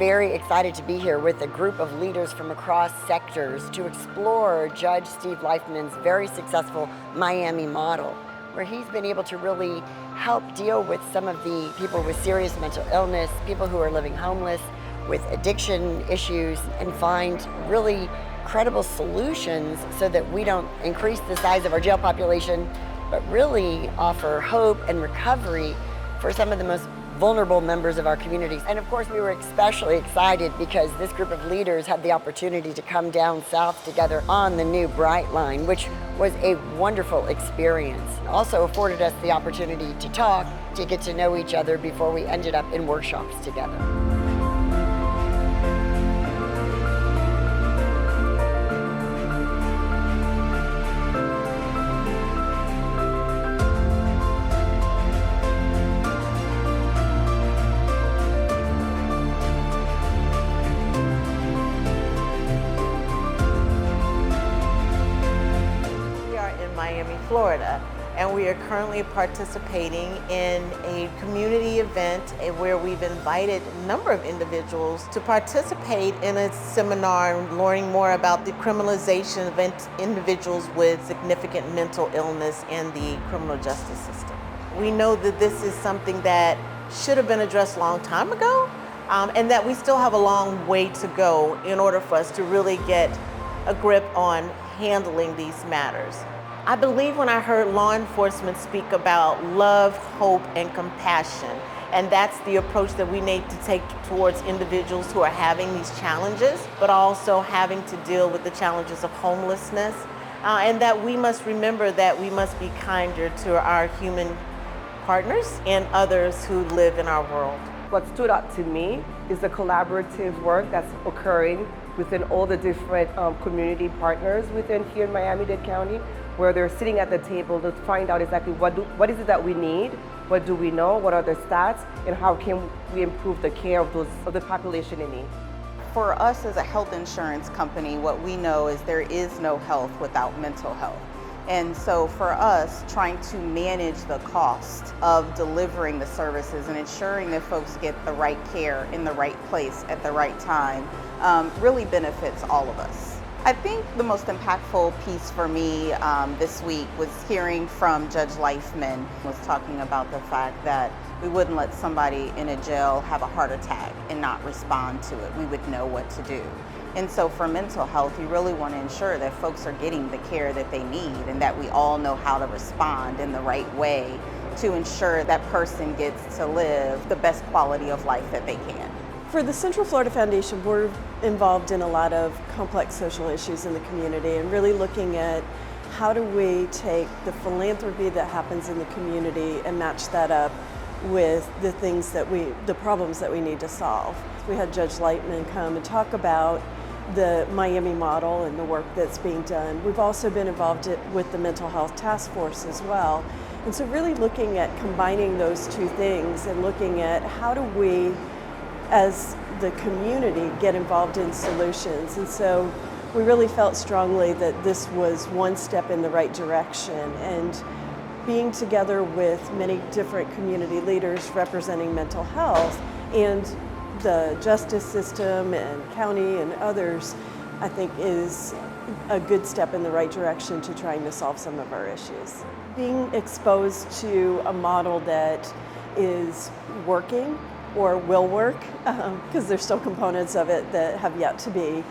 very excited to be here with a group of leaders from across sectors to explore Judge Steve Leifman's very successful Miami model, where he's been able to really help deal with some of the people with serious mental illness, people who are living homeless, with addiction issues, and find really credible solutions so that we don't increase the size of our jail population, but really offer hope and recovery for some of the most vulnerable members of our communities. And of course, we were especially excited because this group of leaders had the opportunity to come down south together on the new Brightline, which was a wonderful experience. Also afforded us the opportunity to talk, to get to know each other before we ended up in workshops together. Miami, Florida, and we are currently participating in a community event where we've invited a number of individuals to participate in a seminar learning more about the criminalization of individuals with significant mental illness in the criminal justice system. We know that this is something that should have been addressed a long time ago, and that we still have a long way to go in order for us to really get a grip on handling these matters. I believe when I heard law enforcement speak about love, hope, and compassion, and that's the approach that we need to take towards individuals who are having these challenges, but also having to deal with the challenges of homelessness, and that we must remember that we must be kinder to our human partners and others who live in our world. What stood out to me is the collaborative work that's occurring within all the different community partners within here in Miami-Dade County, where they're sitting at the table to find out exactly what is it that we need, what do we know, what are the stats, and how can we improve the care of the population in need. For us as a health insurance company, what we know is there is no health without mental health. And so for us, trying to manage the cost of delivering the services and ensuring that folks get the right care in the right place at the right time really benefits all of us. I think the most impactful piece for me this week was hearing from Judge Leifman was talking about the fact that we wouldn't let somebody in a jail have a heart attack and not respond to it. We would know what to do. And so for mental health, you really want to ensure that folks are getting the care that they need and that we all know how to respond in the right way to ensure that person gets to live the best quality of life that they can. For the Central Florida Foundation, we're involved in a lot of complex social issues in the community and really looking at how do we take the philanthropy that happens in the community and match that up with the the problems that we need to solve. We had Judge Leifman come and talk about the Miami model and the work that's being done. We've also been involved with the Mental Health Task Force as well. And so really looking at combining those two things and looking at how do we, as the community, get involved in solutions. And so we really felt strongly that this was one step in the right direction, and being together with many different community leaders representing mental health and the justice system and county and others, I think is a good step in the right direction to trying to solve some of our issues. Being exposed to a model that is working or will work, because there's still components of it that have yet to be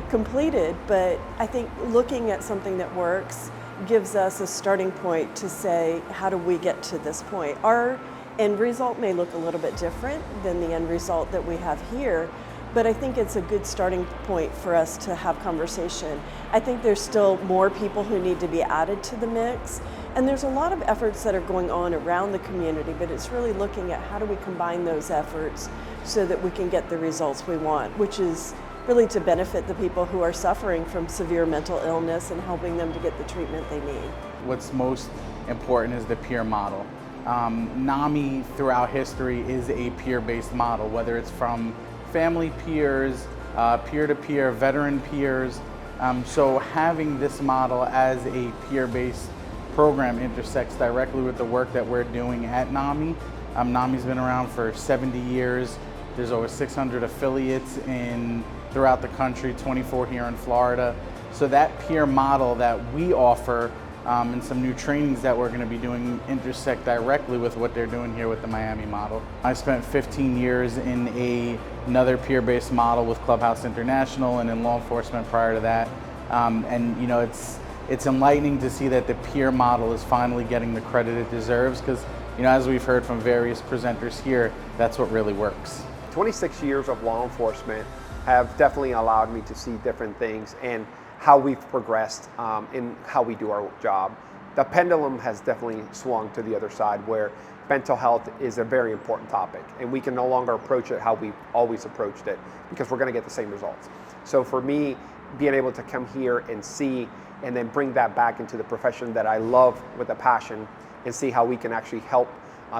completed, but I think looking at something that works gives us a starting point to say, how do we get to this point? Our end result may look a little bit different than the end result that we have here, but I think it's a good starting point for us to have conversation. I think there's still more people who need to be added to the mix, and there's a lot of efforts that are going on around the community, but it's really looking at how do we combine those efforts so that we can get the results we want, which is really to benefit the people who are suffering from severe mental illness and helping them to get the treatment they need. What's most important is the peer model. NAMI throughout history is a peer-based model, whether it's from family peers, peer-to-peer, veteran peers. So having this model as a peer-based program intersects directly with the work that we're doing at NAMI. NAMI's been around for 70 years. There's over 600 affiliates throughout the country, 24 here in Florida. So that peer model that we offer and some new trainings that we're going to be doing intersect directly with what they're doing here with the Miami model. I spent 15 years in another peer-based model with Clubhouse International and in law enforcement prior to that. And you know, it's enlightening to see that the peer model is finally getting the credit it deserves, because you know, as we've heard from various presenters here, that's what really works. 26 years of law enforcement have definitely allowed me to see different things and how we've progressed in how we do our job. The pendulum has definitely swung to the other side, where mental health is a very important topic, and we can no longer approach it how we've always approached it, because we're going to get the same results. So for me, being able to come here and see and then bring that back into the profession that I love with a passion, and see how we can actually help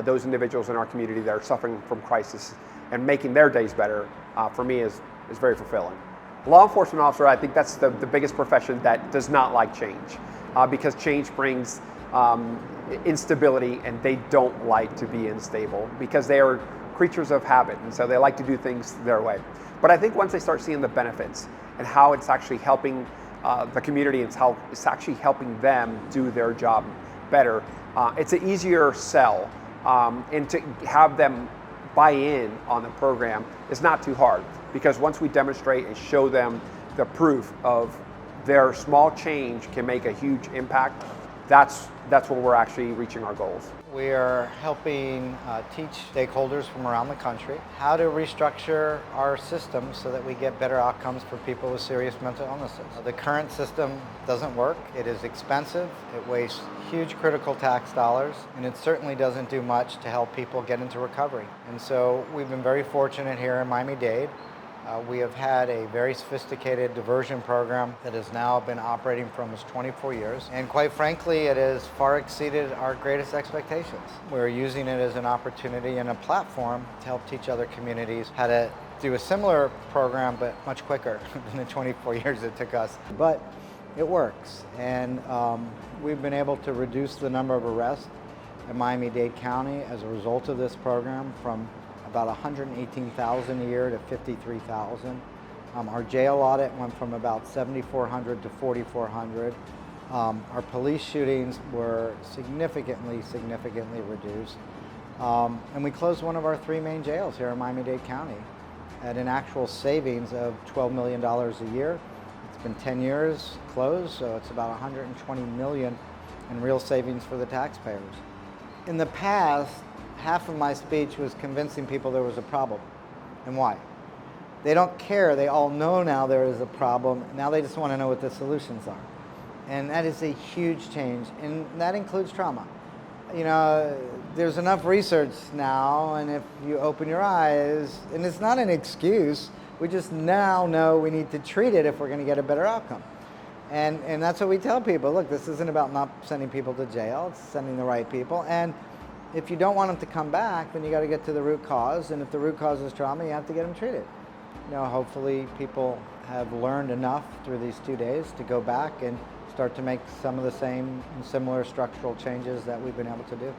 those individuals in our community that are suffering from crisis and making their days better, for me is very fulfilling. Law enforcement officer, I think that's the biggest profession that does not like change, because change brings instability, and they don't like to be unstable because they are creatures of habit, and so they like to do things their way. But I think once they start seeing the benefits and how it's actually helping the community, and how it's actually helping them do their job better, it's an easier sell, and to have them buy in on the program is not too hard, because once we demonstrate and show them the proof of their small change can make a huge impact, that's when we're actually reaching our goals. We are helping teach stakeholders from around the country how to restructure our system so that we get better outcomes for people with serious mental illnesses. The current system doesn't work. It is expensive, it wastes huge critical tax dollars, and it certainly doesn't do much to help people get into recovery. And so we've been very fortunate here in Miami-Dade. We have had a very sophisticated diversion program that has now been operating for almost 24 years. And quite frankly, it has far exceeded our greatest expectations. We're using it as an opportunity and a platform to help teach other communities how to do a similar program, but much quicker than the 24 years it took us. But it works. And we've been able to reduce the number of arrests in Miami-Dade County as a result of this program from about 118,000 a year to 53,000. Our jail audit went from about 7,400 to 4,400. Our police shootings were significantly reduced. And we closed one of our 3 main jails here in Miami-Dade County at an actual savings of $12 million a year. It's been 10 years closed, so it's about $120 million in real savings for the taxpayers. In the past, half of my speech was convincing people there was a problem. And why? They don't care. They all know now there is a problem. Now they just want to know what the solutions are. And that is a huge change. And that includes trauma. You know, there's enough research now, and if you open your eyes, and it's not an excuse, we just now know we need to treat it if we're going to get a better outcome. And that's what we tell people. Look, this isn't about not sending people to jail. It's sending the right people. And if you don't want them to come back, then you got to get to the root cause. And if the root cause is trauma, you have to get them treated. You know, hopefully people have learned enough through these 2 days to go back and start to make some of the same and similar structural changes that we've been able to do.